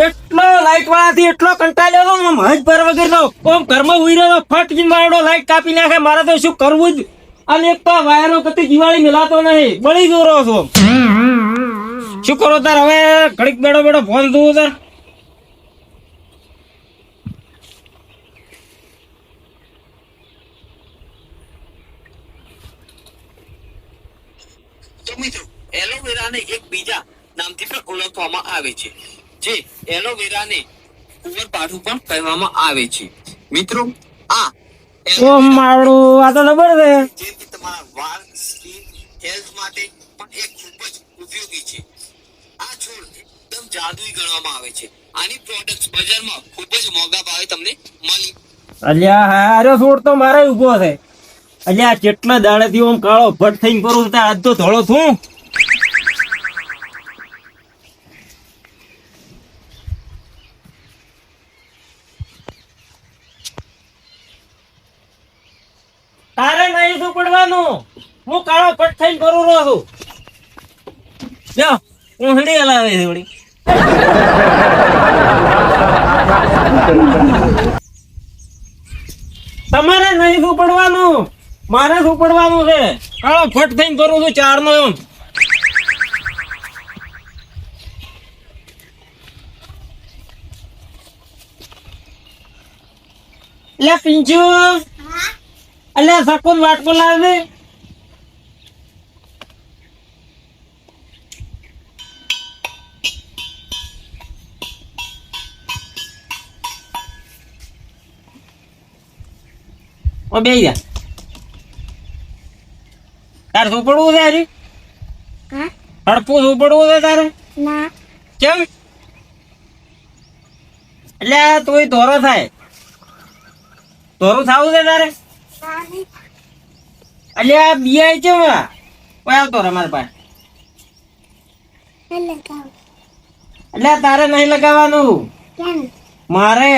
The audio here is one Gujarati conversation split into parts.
એટલો લાઈટ વાળાથી એટલો કંટાળ્યો હતો ને, હજ પર વગર નો ઓમ ઘરમાં ઉઈ રહ્યો ફટ જીન મારડો લાઈટ કાપી નાખે. મારે તો શું કરવું જ. અને એક તો વાયરો કતી દિવાળી મિલાતો નહીં, બળી દોરો છો. શું કરો તાર હવે? ઘડીક બેડો બેડો ફોન દઉં તાર. તો મિત્રો એલોવેરાને એક બીજા નામથી પણ ઓળખવામાં આવે છે, જે એલોવેરાને કુંવરપાઠું પણ કહેવામાં આવે છે. મિત્રો આ ઓમ મારું આ તો ખબર છે. જેથી તમારા વાળ, સ્કિન હેલ્થ માટે પણ એક ખૂબ જ ઉપયોગી છે. આ છોડ એકદમ જાદુઈ ગણવામાં આવે છે. આની પ્રોડક્ટ્સ બજારમાં ખૂબ જ મોંઘા ભાવે તમને મળી. અલ્યા હારો છોડ તો મારે ઉભો છે. અલ્યા કેટલા દાડેથી ઓમ કાળો ભટ થઈને કરું છું, આજ તો ધોળો છું. તારે નહીં શું પડવાનું, હું કાળો ભટ થઈને કરું રહ્યો છું. લ્યો હું હડી હલાવે છે વળી. તમારે નહીં શું પડવાનું, મારે શું પડવાનું છે. કાળો ફટ થઈને કરું છું ચાર નો એમ. એટલે પિંચુ એટલે સકુન વાટકો લાવે. ઓ બે જા તાર શું પડવું છે હજી? હડપું શું પડવું છે તારે? કેમ? એટલે તું ધોરો થાય, ધોરું થાવું છે તારે? એટલે આ બિયાય છે કોઈ આવતો રે મારી પાસે. એટલે તારે નહીં લગાવવાનું, મારે.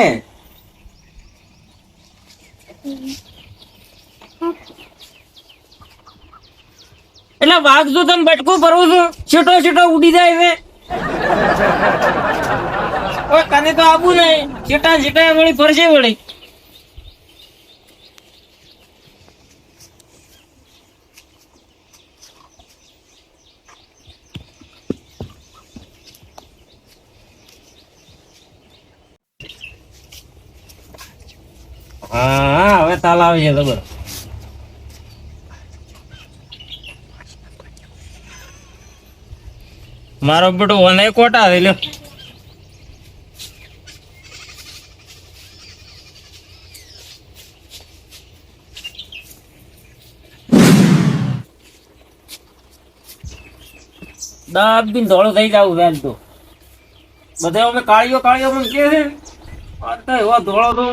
એટલે વાઘ જો તમે બટકું ભરવું છું, છેટો છેટો ઉડી જાય છે. ઓય કાને તો આવું નહીં, છેટા છેટા વળી ફરશે વળી. હા હવે તાલ આવે છે ખબર. મારો બેટો વને કોટા છે લ્યો. દાબીને ધોળો થઈ જાવ વેલ તો બધા અમે કાળીઓ કાળીઓ મને કે છે. એવો ધોળો તો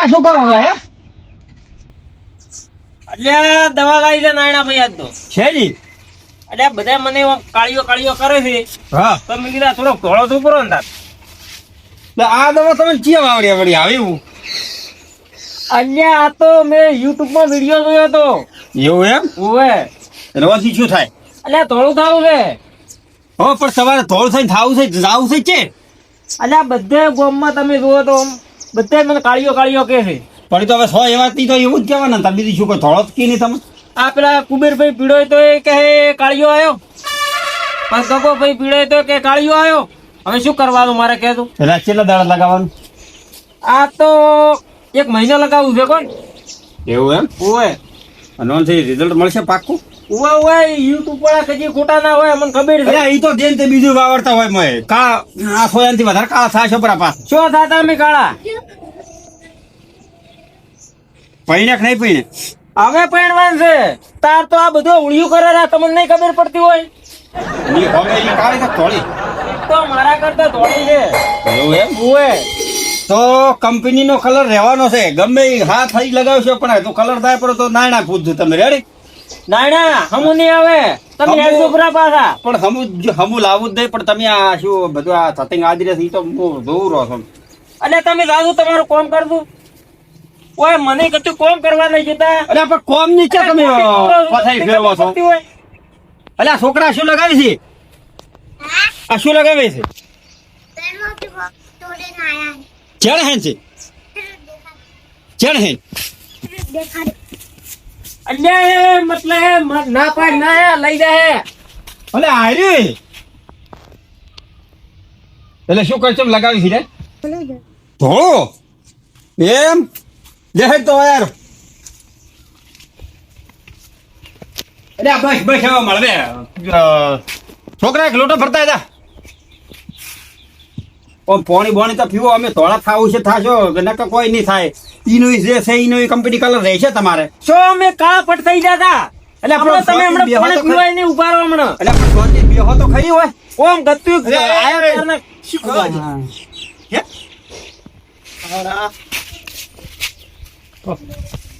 શું કરો એટલે દવા લાવી છે નાયણા ભાઈ આજ તો છે જી. એટલે બધા મને કાળીઓ કાળીઓ કરે છે. હા તો મેં કીધા થોડોક ધોળો તો કરો ને તાર. આ દવા તમે ચિયા વાવડ્યા વળી આવે એવું? અલ્યા આ તો મેં યુટ્યુબ માં વિડીયો જોયો હતો. એવું એમ? ઓવે રવાથી શું થાય? અલ્યા ધોળું થાવું છે. હો પણ સવારે ધોળું થઈને થાવું છે, જાવું છે કે? અલ્યા બધે ગામમાં તમે જુઓ તો બધા મને કાળીઓ કાળીઓ કે છે. પણ તો હવે 100 એવાથી તો એવું જ કહેવાના. તમે બીજું શું કોઈ ધોળો જ કી નહીં તમે? આ પેલા કુબેરભાઈ પીળો તો એ કહે કાળિયો આવ્યો, પણ ગગો ભાઈ પીળો તો કે કાળિયો આવ્યો. હવે શું કરવાનું મારે કહેતું? પેલા કેટલા દાડા લગાવવાનું? આ તો 1 મહિનો લગાવવું છે કોણ. એવું એમ? ઓય અનોનથી રિઝલ્ટ મળશે પાક્કું? ઓય ઓય યુટ્યુબ વાળા કદી ખોટા ના હોય, મને ખબર છે. એ તો જેન તે બીજું વાવડતા હોય મેં કા આ સોયાથી વધારે કાળા થાય છોપરા પાસ. શું થાતા અમે કાળા? પૈણે કે નહીં પૈણે? હવે પૈણવાન છે તાર તો આ બધું ઉળિયું કરે રા, તમને નહીં ખબર પડતી હોય? ની ખબર એ કાળી તો થોડી તો મારા કરતા થોડી છે. એવું એમ? ઓય તો કંપનીનો કલર રહેવાનો છે, ગમે હાથ હઈ લગાવશો પણ તો કલર થાય પર તો ના પૂછજો તમે. રેડી? નાયણા હમુ નહીં આવે તમે હમુ- એક છોકરા પાછા પણ હમુ લાવવું જ નહીં, પણ તમે આ શું બધું આ સતિંગ આદરી છે, ઈ તો હું જોઉં રહો છો. અને તમે દાદુ તમારું કોમ કરતું ઓય મને કશું કોમ કરવા નહીં જતા અરે પણ કોમ ની છે તમે પથારી ફેરવો છો. હોય અલ્યા છોકરા શું લગાવે છે? આ શું લગાવે છે? ચણ હે છે? ચણ હે? અલ્યા મતલબ ના પાડ ના લઈ જાય અલે આયરી એટલે શું કરશો લગાવી છે રે? ધોળો એમ દેખ તો યાર. અરે બસ બસ હવે મળવે છોકરા એક લોટો ભરતા હતા. ઓમ પોણી બોણી તો પીવો, અમે ધોળા થાવું છે થાશો નકર કોઈ નહીં થાય. ઈનો જે છે ઈનો કંપની કલર રહેશે તમારે. શું અમે કાળા પટ થઈ જતા એટલે હમણાં તમે હમણાં બેહો તો પાણી પીવાય નહીં ઉભા રહો હમણાં એટલે પણ શાંતિ બેહો તો ખરી હોય. ઓમ ગતું આયા તારના શું કરવા હે?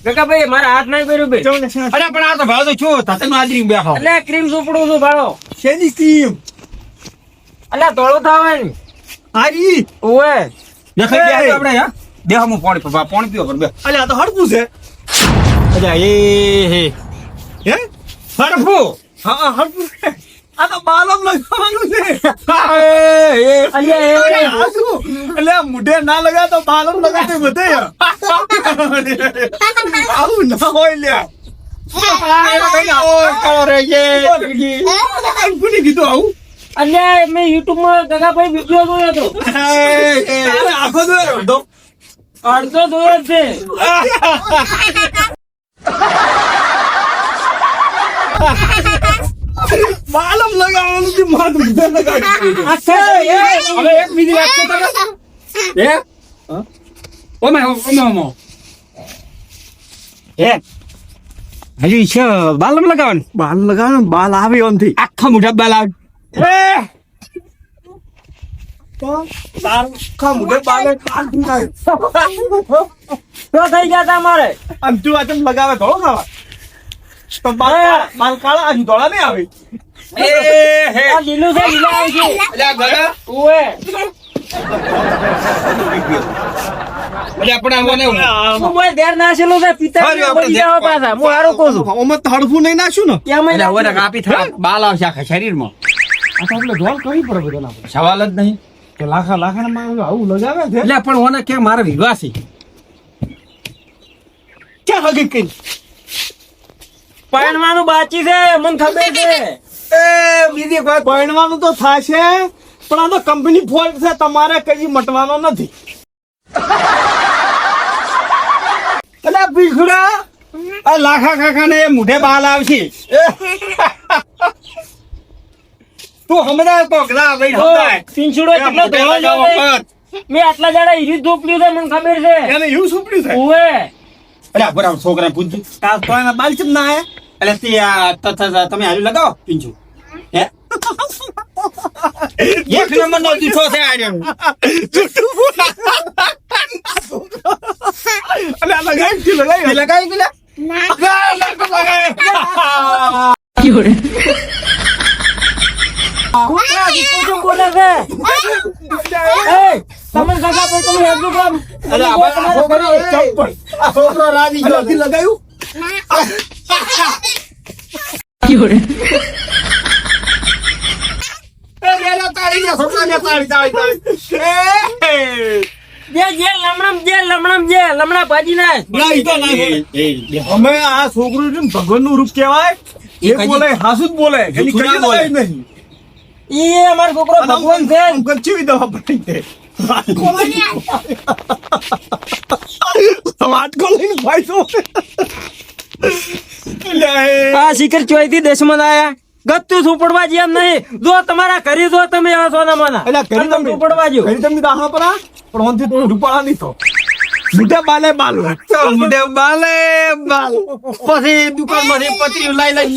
કાકા મારા હાથ નહીં કર્યું ભાઈ અરે પણ આ તો ભાવ તો છું તાતે આદરી બેઠો. એટલે ક્રીમ સુપડું છું ભાડો શેની ક્રીમ? એટલે ધોળું થવાનું આરી ઓએ દેખાઈ ગયા તો આપણે હા દેહ હું પાણી પીવો પર બે. અલ્યા આ તો હડકું છે. અજા એ હે? હરફુ હા હડકું છે. આ તો બાલમ લગાવવાનું છે. અલ્યા એ આ શું? અલ્યા મુઢે ના લગા તો બાલમ લગાતે બધે યાર. આવું ના હોય લ્યા. ઓય કાળો રે છે. કોને કીધું આવું? અલ્યા મેં યુટ્યુબ માં કાકાભાઈ વિડીયો જોયો હતો અરે આખો દો અડધો. અડધો જોયો જ છે બાલમ લગાવવાનું છે માર મુઢે લગાડવાનું. હવે એક બીજી વાત તો તમે હે ઓમે હે હજી છે બાલમ લગાવવાનું બાલ લગાવવાનું બાલ આવે ઓનથી. આખા મોઢા બાલ આવે. આખા મુઢે બાલે બાલ ઠીકાય. તો થઈ જતા મારે આમ તું આ ચમ લગાવે ધોળો ખાવા તો બાલ કાળા આજ ધોળા નહીં આવે. આ લીલું છે લીલા આવે છે અલ્યા ગળા ઓએ અલ્યા પણ આને હું મોય દેર નાખેલું છે પિતા હારું, આપણે બળી જાવ પાછા હું હારું કહું છું ઓમાં તો હડફું નહીં નાખ્યું ને. કેમ અલ્યા ઓરે કાપી થા બાલ આવશે આખા શરીરમાં. આ તો આપણે ધોળ કરવી પડે બધાના આપણે. સવાલ જ નહીં. કે લાખા માં આવું લગાવે છે. એટલે પણ ઓને કે મારે વિવાહ છે. ક્યાં હકીકત? પરણવાનું બાકી છે મને ખબર છે એ બીજી વાત પરણવાનું તો થશે પણ આ તો કંપની ફોલ્ટ છે, તમારે કઈ મટવાનો નથી. અલ્યા પીખડા આ લાખા કાકા ને મુઢે બાલ આવશે. તું સમજાય તો ના ભાઈ સમજાય. પિંછુડો કેટલો ધોળો જોયો મેં આટલા જાડા ઈરી ધોપલ્યું છે મને ખબર છે એને એવું સુપડ્યું છે. ઓએ અલ્યા બરાબર છોકરા પૂછ્યું તાર તો એના બાલ ચમ ના આયા? એટલે તે તમે હારું લગાવો પીંછું હે એક નંબર નો જૂઠો છે આર્યો. અને આ લગાવી તે લગાવી લગાવી પેલા કૂતરા દીકરો શું બોલે છે એ તમે કાકા ભાઈ તમે હેડલું કામ અલ્યા આ છોકરો ચંપલ આ છોકરો રાજી ગયો છે. લગાવ્યું એ રેલા તાળી દે છોકરાને તાળી. જે લમણમ ભાજી નાખ અમે આ છોકરું છે ને ભગવાન નું રૂપ કહેવાય. એ એ કદી- બોલે હાસુ જ બોલે એની જૂઠું ના કદી બોલે. લગાવી નહીં. ઈ અમારો છોકરો ભગવાન છે આમ કચ્છી દવા પડી છે. વાટકો લઈને ફાયદો. લે. આ શિખર ચોઈથી દેશમાં આયા ગત્તું સુપડવા જેમ નહીં જો તમારા ઘરે જો તમે આવો સોના માના અલ્યા ઘરે તમે સુપડવા જો ઘરે તમે દાહા પરા પણ ઓનથી તો રૂપાળા નહીં થો. મોઢે બાલે બાલ હોય. મુઢે બાલે બાલ પછી દુકાન માંથી પતરી લાઈ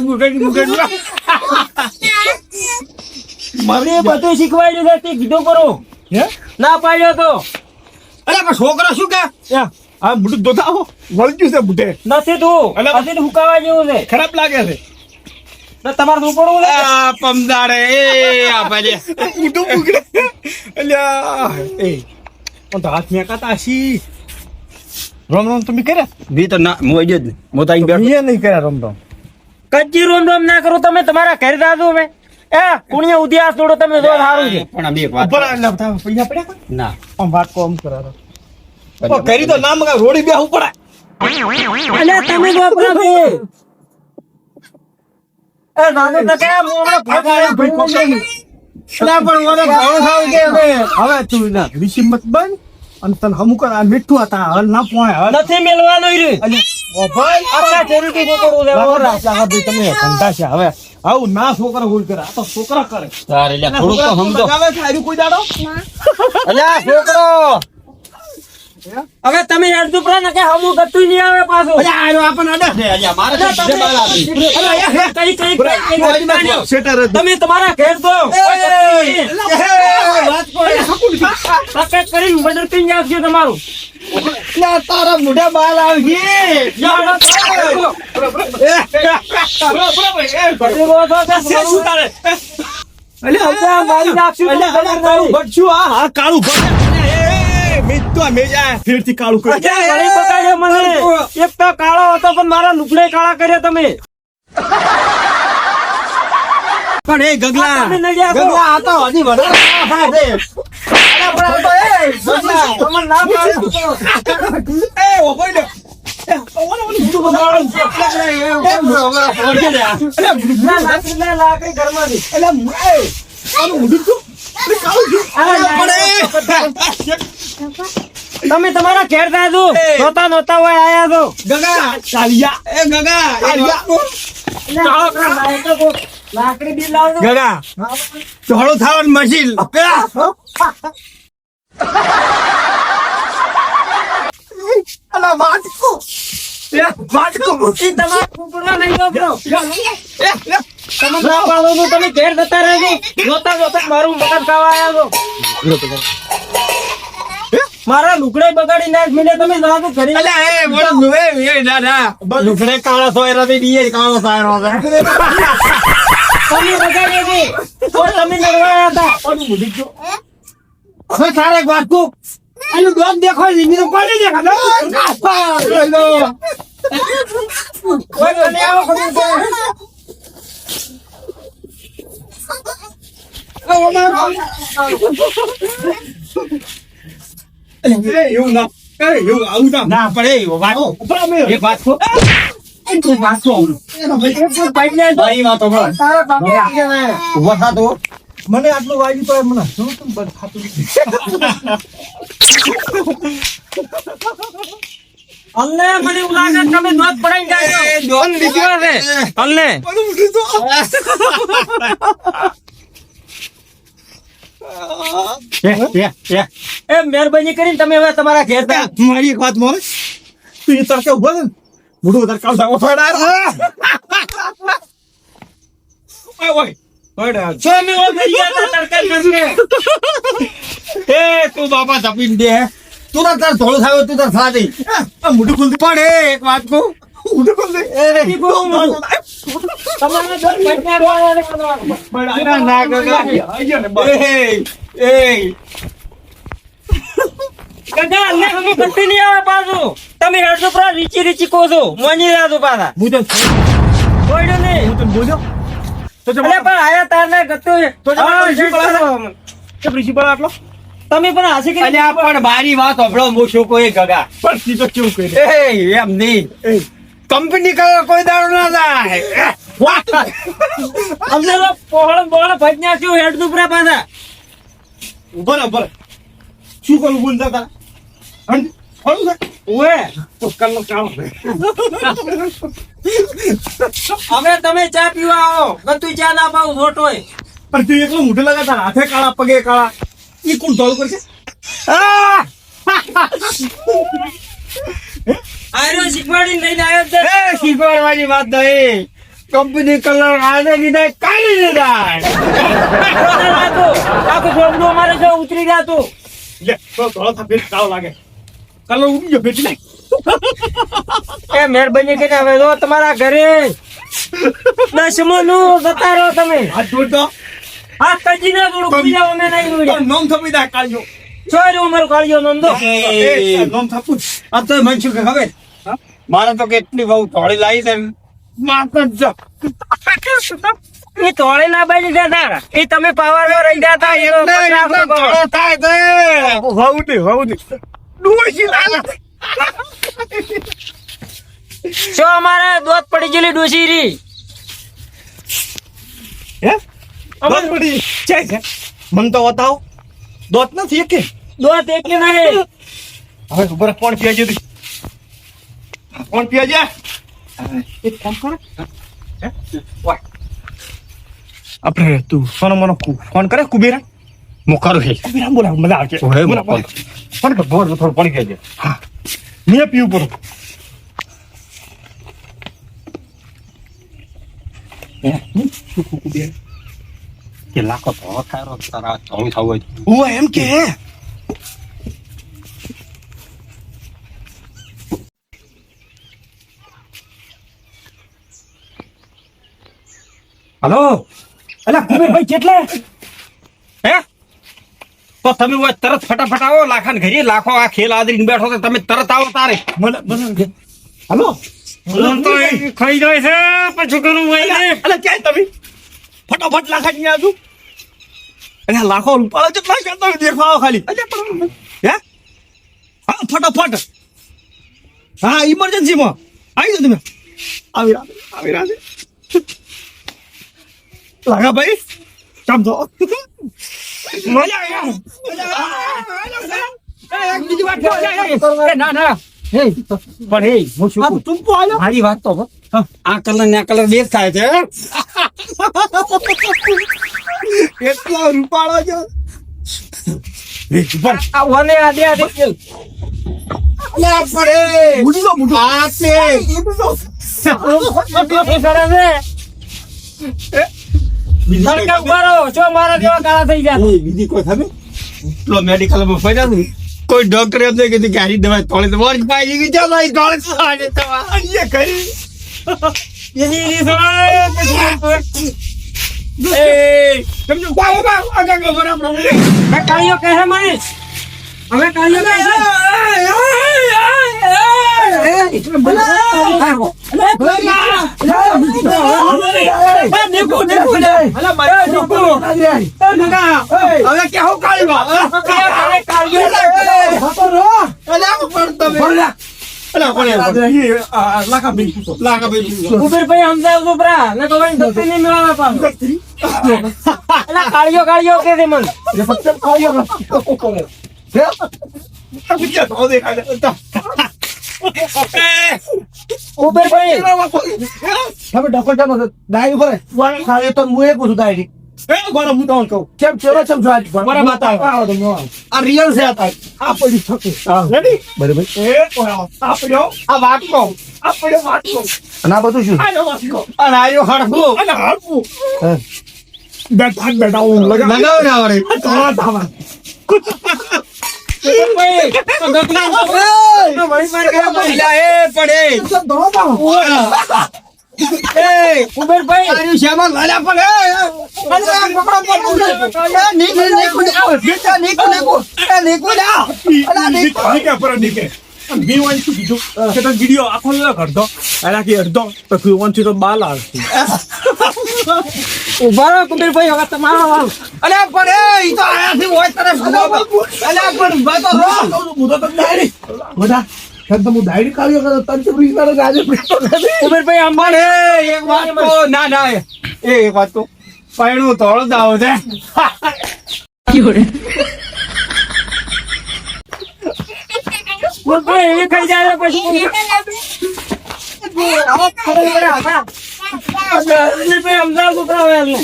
મુઢે મને બધું શીખવાડ્યું છે તે કીધું કરો હે? ના પાડ્યો તો અરે પણ છોકરો શું કે આ બુટે દોતા આવો વળગ્યું છે બુટે નથી તું અલા. હજી હુકાવા જેવું છે ખરાબ લાગે છે ને તમારે શું પડવું લે આ પમદારે એ આપડે બુટું બુગડે અલ્યા એ પણ તો હાથ મેં કાતા છી રોમ રોમ તમે કર્યા વી તો ના મોઈ જ મોતા ઈ બેઠો મેં નહીં કર્યા રોમ રોમ કચ્ચી રોમ રોમ ના કરો તમે તમારા ઘરે દાદુ હવે એ પુણ્ય ઉદ્યાસ જોડો તમે જો સારું છે પણ આ બે વાત ઉપર એટલે પૈસા પડ્યા કોઈ? ના આમ વાત કોમ કરારો કરી તો ના મગા રોડી બે ઉપર અલે તમે ગોપરા બે એ દાદુ તો કે મોમડો ફાફાડે ભૂકો ગઈ ના પણ મને ઘણો થાવ કે હવે તું ના ઋષિ મત બન અને તને હમું કર આ મીઠું હતા હવે ના પોય હવે નથી મેલવાનો ઈ રે અલી ઓ ભાઈ આપણા ચેરિટી નું કરવું છે લાવો રાખલા ભાઈ તમે ધંધા છે હવે આવું ના છોકરા ભૂલ કરે આ તો છોકરા કરે તારે લે થોડુંક તો સમજો આવે છે આર્યું કોઈ દાડો અલ્યા છોકરો હવે તમે હેડદુપરા ને કે હમું ગતું નહીં આવે પાછું અલ્યા આયો આપણ અડે છે અલ્યા મારે તો તમે- જે બાલ આપી કઈ સેટર તમે તમારા ઘેર દો વાત કોઈ પેકેટ કરીને મર્ડર કરી નાખજો તમારું અલ્યા તારા મોઢા બાલ આવશે મારી નાખશું બચ્ચું આ કાળું ફેરથી કાળું કરી ઘણી બગાડ્યો મને એક તો કાળો હતો પણ મારા લુગડે કાળા કર્યા તમે પણ એ ગગલા તમે નહીં આપો. ગગલા આ તો હજી વધારે થાય છે તમારું નામ કાઢો. એ ઓ કોઈ દે એ ઓલો બુટું બનાવવાનું છે ના, લાકડી ના, લાકડી ઘરમાંથી. એટલે આનું મુઢું છું અરે કાળું છું તમે તમારા ઘેર દાદુ નહોતા નહોતા હોય આયા છો ગગા ચાલિયા એ ગગા લાકડી બી લાવજો ગગા ચોળો થવાનું મશીન અલા વાટકો ઈ તમારા કુકડા નહીં ગોબરો. તમે ના પાડો છો, તમે ઘેર જતા રહેજો જોતા જોતા મારું મગજ ખાવા આવ્યા છો મારા લુગડે બગાડી નાખ મિલે તમે જાઓ ઘરે અલ્યા એ બોલો એ દાદા લુગડે કાળો સોયરો થી દીએ કાળો સોયરો છે તમે બગાડી હતી તો તમે નડવાયા હતા આનું મુઢું છું હવે તારે એક વાત કહું આનું દોત દેખો જીમી તો પાડી દે ખાધો કોઈ તને આવો ખબર એવું ના એવું આવું ના ના પડે વાત ઉપર અમે એક વાત કહું એક વાત કહું ભાઈ વાતો બોલ તારા બાપા ઉભા થા તો મને આટલું વાગ્યું તો મને શું તું બંધ ખાતું અલ્લે મને એવું લાગે કે તમે નોટ પડાઈ જાય દોન દીકરો છે અલ્લે બધું મુઢું તો એ મહેરબાની કરીને તમે હવે તમારા ઘેર જાઓ. મારી એક વાત મોરે તું એ તરકે ઉભો ને મુઢું વધારે કાળ સાગો ફેડાય ઓય ફેડાય છો મેં ઓ થઈ ગયા હતા તડકા તડકે. એ તું બાપા તપીને દે તું તાર થોડું થાય તું તાર થા દે આ મુઢું ખોલ દે પણ એ એક વાત કહું મુઢું ખોલ દે ઈ બહુ મોટું. તમારે જો પૈસા વાળાને કરવાનું. ના ના ગગા એ ગગા, અલ્લે અમે ગતિ નહીં આવે પાછું. તમે હેડજો પરા રીચી રીચી કહો છો મોની રાજો પાછા હું તો કોઈનું નહીં. હું તો બોલ્યો તો અલે પણ આયા તારને ગતું તો હા, પ્રિન્સિપલ શેઠ આટલો? કે પ્રિન્સિપલ આટલો તમે પણ હાસી કરી અલ્યા પણ મારી વાત સાંભળો હું શું કોઈ ગગા પણ તી તો કેવું કહી એ એમ નહીં એ કંપની કોઈ દાડો ના થાય અમને તો પોહળ બોહળ ભજ નાખ્યું હેડ દુપરા પાછા ઉભો ને શું કરું બોલ જતા હણ ફળું છે ઓએ તો કલ્લો કામ હવે તમે ચા પીવા આવો ગતું ચા ના પાવ છોટોય પણ તું એકલો મોઢું લગાતા હાથે કાળા પગે કાળા ઈ કોણ ધોળ કરશે આયરો શીખવાડી લઈને આવ્યો છે એ શીખવાડવાની વાત નહીં કંપની કલર આજે લીધા કાલે લીધા આખું છોકરું અમારે જો ઉતરી ગયા તું લે તો ધોળો થા ફેર કાળો લાગે કલર ઉડી ગયો ભેટી નાખ. એ મહેરબાની કરીને હવે જો તમારા ઘરે દસમોનું જતા રહો તમે. હાથ જોડતો આ કજી ના થોડું બીજા અમે નહીં જોડ્યા. નોમ થપી દા કાળજો. ચોરી ઉંમર કાઢ્યો નંદો. નોમ થપું આ તો મને શું કે ખબર મારે તો કેટલી બહુ થોડી લાવી છે માત જ એ તોડે ના બાજી જતા એ તમે પાવર માં રહી જતા એનો થાય તે હોવું નહીં ડોશી લાગે. શું અમારે દોત પડી ગયેલી ડોસી રી હે દોત પડી છે મન તો બતાવો દોત નથી કે દોત એટલે નહીં હવે ખબર કોણ પીએ છે કોણ પીએ છે એક કામ કરો આપણે તું સોનો મનો ફોન કરે કુબેરા મોકારો છે કુબેરા બોલા મજા આવશે ઓહે, બોલા બોલ. ફોન કર બોલ થોડું પાણી પીએ હા મેં પીવું પડું શું કુબેરા કે લાખો ધોળો થાય તારા ધોળું થવું હોય ઓ એમ કે હલો અલા કુબેરભાઈ કેટલે હે તો તમે હોય તરત ફટાફટ આવો લાખા ઘરે લાખો આ ખેલ આદરીને બેઠો તો તમે તરત આવો તારે મને હલો ખાઈ જાય છે પછી કરું હોય અલા ક્યાંય તમે ફટાફટ લાખા ની આજુ અને આ લાખો રૂપાળા કેટલા કરતા હોય દેખો આવો ખાલી હે હા ફટાફટ હા ઇમરજન્સીમાં આવી જાઓ તમે આવી રાધે લાગા ભાઈ સમજો ના પણ એ હું શું કહું? તુંપો આવ્યો મારી વાત તો આ કલર ને આ કલર બે થાય છે એટલો રૂપાળો છે આ વને આ દે કેલ મુડી દો મુડી આ છે સરકાર ઉભારો છો મારા જેવા કાળા થઈ જાય બીજી કોઈ ખબર પેલો મેડિકલ માં ફર્યા ને કોઈ ડોક્ટર એમ નહીં કીધું કે આની દવા તોડે તો વર્ષ પાઈ ગઈ ચાલો અહીં તોડે તો આને દવા અહીંયા કરી સમજો આગળ બરાબર કાળીઓ કહે મને હવે કાળીઓ કહે હવે કેવું કાઢ્યું ઉબેરભાઈ સમજાવ તો બરા ને તો ભાઈ ધરતી નહીં મેળવે પાછો એટલે કાળીઓ કે છે મન ઉબેરભાઈ હવે ડોક્ટર ચાલો ડાયરી ભરે ખાલી તો હું એક પૂછું ડાયરી બરાબર હું તમને કહું કેમ ચેલો ચમ જો આજ બરાબર બતાવો આ રિયલ છે આ આ પડી શકે રેડી બરાબર એ આ પડ્યો આ વાટકો આ પડ્યો વાટકો અને આ બધું શું આ વાટકો અને આયો હડકું અને હાલવું બેઠા હું લગાવ ને આવડે ધાવા ઉબેરભાઈ શ્યામા લાલ્યા ઉભા રહો કુબેરભાઈ હવે તમારો વાળ. અલ્યા પડે ઈ તો આયાથી હોય તરફ અલ્યા પણ ઉભા તો રહો ડાયરી કાઢ્યો ઉબેરભાઈ અંબાણ એક વાત તો ના ના એક વાત તો પૈણું થોડો જ આવો છે ઉબેરભાઈ એવી ખાઈ જાય પછી ઉબેરભાઈ સમજાવ છોકરા હવે એમને.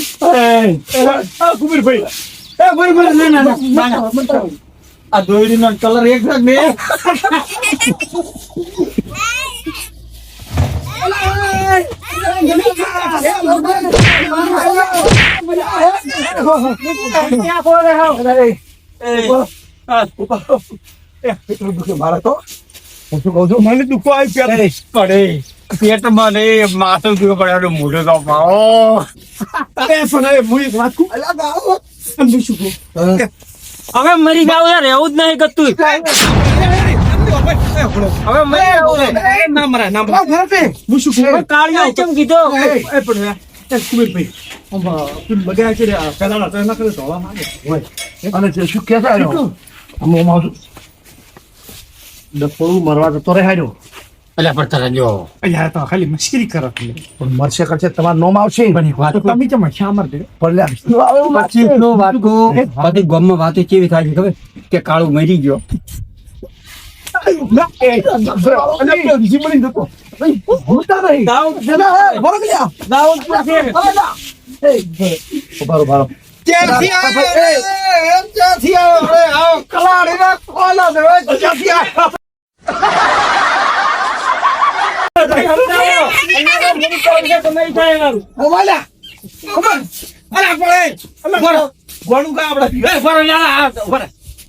કુબીરભાઈ આ દોયડીનો કલર એક જ ને ત્યાં ખોલે હાવ. એ પેટનું દુખે મારે તો હું શું કહું છું મને દુખો આવી પડે પેટમાં નહીં માથું દુખો પડે મોઢું તો પાવો પણ હવે હું એક વાત કહું અલા ગાઓ હું શું કહું હવે મરી જાવ યાર રહેવું જ નહીં ગતું હવે મરી જાવ ના મરાય ના હું શું કહું કાળિયો કેમ કીધો પણ કુબેરભાઈ બધા છે પેલા તો એના કરે ધોવા માંગે હોય અને તે શું કે છે હું મારું ડફોળું મરવા જતો રહે હાર્યો અલ્યા પણ તારા જો યાર તો ખાલી મસ્કરી કરો પણ મરશે કરશે તમારું નામ આવશે તો તમે કેમ શા મર દે બધી ગામમાં વાતો કેવી થાય છે ખબર કે કાળું મરી ગયો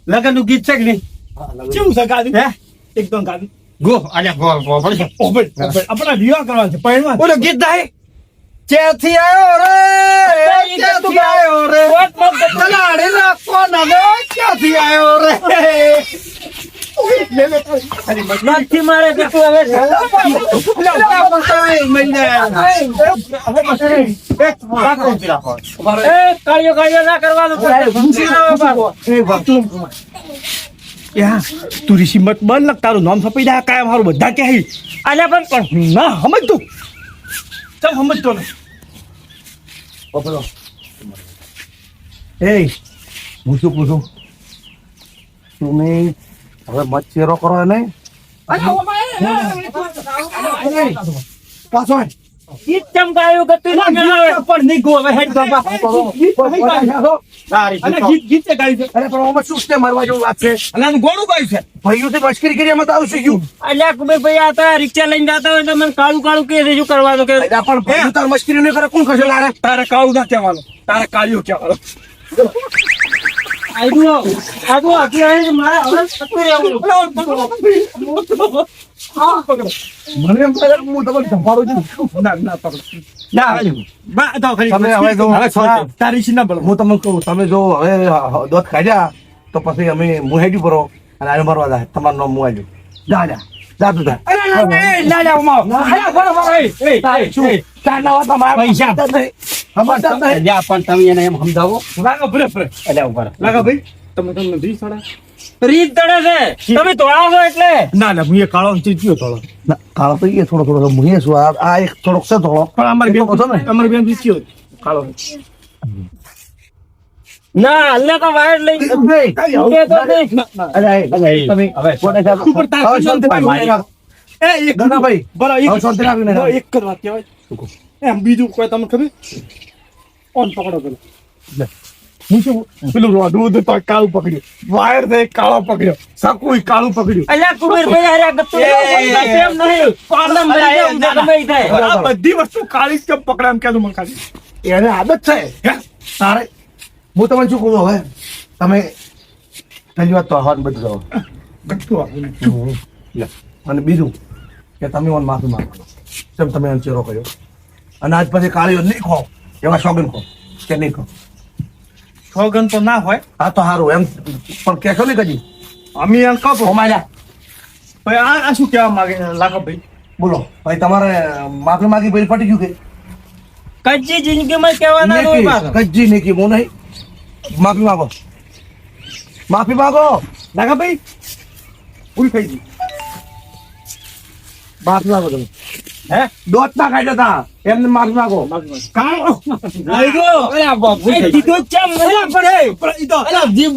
લગન નું ગીત છે કે નહીં કેવું છે ગાદી એકદમ ગાદી ગો અલ્યા આપણા વિવાહ કરવાનો છે પહેરવા ઓલો ગીત થાય ક્યાંથી આવ્યો રે ક્યાંથી આવ્યો રે કલાડી નાખો ના રે ક્યાંથી આવ્યો રે નથી મારે કે તું હવે કાળિયો કાળિયો ના કરવાનું તું ઋષિ મત બંધ લગ તારું નામ સપાઈ દે કાયમ મારું બધા કે અલ્યા પણ ના સમજતું ચમ સમજતો ને એ હું શું પૂછું તમે હવે મચ્છેરો કરો નહીં પાછો ગીત ચમકાયું ગતું ના જણાવે પણ નહીં ગો હવે હેડ ગીત છે ગાડી અરે પણ આમાં શું છે મારવા જેવું વાત છે અને ગોળું ગાયું છે ભાઈઓ થી મશ્કરી કરી એમાં તો આવશે ગયું અલ્યા કુબેરભાઈ આ તો રિક્ષા લઈને જતા હોય તો મને કાળું કાળું કે શું કરવાનું કે પણ ભાઈઓ તાર મશ્કરી નહીં કરે કોણ ખસે લારે તારે કાળું ના કહેવાનું તારે કાળિયું કહેવાનું મને એમ થાય હું તમને ધંપાડું છું ના પકડ તારી સી ના બોલો હું તમને કહું તમે જો હવે દોત ખાધ્યા તો પછી અમે મુહેડી ભરો અને આને મરવા જાય તમારું નામ મુહાડ્યું જા તું જા પણ તમે એને એમ સમજાવો રીત દડે છે તમે તોડા છો એટલે ના હું એ કાળો ચીચ્યો થોડો કાળો તો એ થોડો હું છું આ એક થોડોક છે થોડો પણ અમારી બેન ચીચ્યો કાળો ના અલ્લે તો વાયર લઈ એમ બીજું કોઈ તમને ખબર ઓન પકડો પેલો હું શું પેલું રોડું તો કાળું પકડ્યું વાયર થઈ કાળો પકડ્યો સાકું કાળું પકડ્યું અલ્યા કુબેરભાઈ અરે ગતું એમ નહીં પાડમ મરી જાવ ગમે થાય આ બધી વસ્તુ કાળી જ કેમ પકડાય એમ કેતું મને ખાલી એને આદત છે તારે હું તમને શું કહું હવે તમે પહેલી વાત તો હવાનું બધું રહો અને બીજું કે તમે મને માફી માંગો તેમ તમે એને ચેરો કર્યો અને આજ પછી કાળીઓ નહીં ખો એવા શોગન ખો કે નહીં ખો છોગન તો ના હોય હા તો સારું એમ પણ કહેશો નહીં કદી અમે એમ કહો અમાર્યા ભાઈ આ શું કહેવા માંગે લાખો ભાઈ બોલો ભાઈ તમારે માફી માંગી ભાઈ પટી ગયું કે કચ્ચી જિંદગીમાં કહેવાના નહીં પાછા. કજી નહીં કીધું નહીં માફી માંગો માફી માંગો લાખા ભાઈ ભૂલ થઈ ગઈ માફી માંગો તમે હે દોત ના ખાઈ જતા એમને માફી માંગો કીધું ચમ મને પડે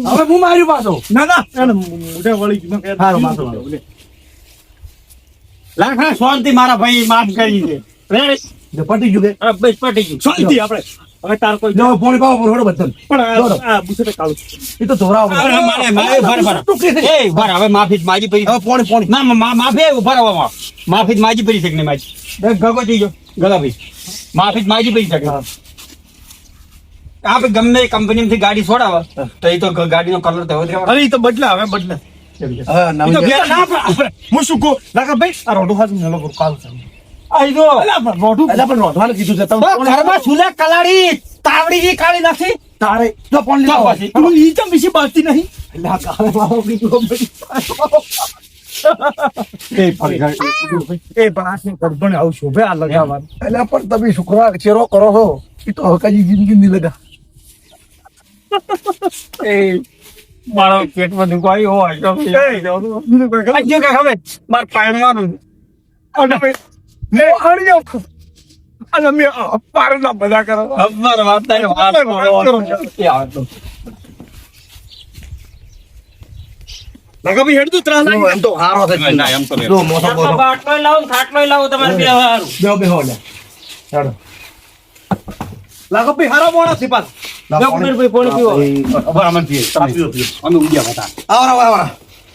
હવે હું માર્યું પાછો ના ના એને મોઢે વળી ગયું કે સારું, માફી માંગો. લાખા શાંતિ મારા ભાઈ માફ કરી છે જો પટી ગયું કે બસ પટી ગયું શાંતિ આપણે હવે તાર કોઈ જો પોણી પાવો પર હોડો બદલ પણ દોડો. આ બુસેટે કાળું એ તો ધોરાવ હવે માફી માજી પડી હવે પોણી પોણી ના માફી ઉભા રહેવામાં માફી માજી પડી શકે ને માજી ગગો થઈ ગયો ગલાભાઈ માફી માજી પડી શકે આપણે ગમે કંપનીમાંથી ગાડી છોડાવે તો એ તો ગાડીનો કલર તો હવે એ તો બદલા હવે બદલા હા, નવી ઈ તો ઘેર ના આપણે હું શું કહું લાગે ભાઈ આ રોડું હાથ મેલો કરું કાલ છે આઈ જો અલા પણ રોડું એટલે પણ રોધવાનું કીધું છે તો તમે ઘરમાં સુલે કલાડી તાવડી જી કાળી નથી તારે જો પણ લીધો પછી તું ઈ ચમ બીજી બાજતી નહીં એટલે આ કાલે મારો કીધું એ એ બાસ ને કરબણ આવું શોભે આ લગાવવાનું એટલે પણ તમે શુક્રવાર ચેરો કરો છો એ તો હકાજી જિંદગી નહીં લગા એ મારો પેટમાં દુખાય હોય તો આજે કે ખબર માર પાયણ મારું અને ભાઈ મે આડી આવ અને મે પારના બધા કરો અમાર વાત થાય વાત કે આવતો લાગે ભાઈ હેડ તું ત્રાસ લાગી એમ તો હારો છે ના એમ તો જો મોસો બોસો બાટલો લાવો ખાટલો લાવો તમારે બે હારું બે હો લે ચાલો લાગે ભાઈ હારો મોણસ છે પાછ જો કુબેરભાઈ પાણી પીવો અમે ઉડ્યા હતા આવરા આવરા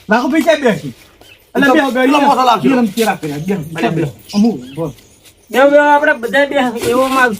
લાગે ભાઈ ક્યાં બેસી એટલે બે ગઈ મોસો લાવજો ગરમ કેરા કર્યા ગરમ અમુ બોલ બે આપણે બધા બે એવો માલ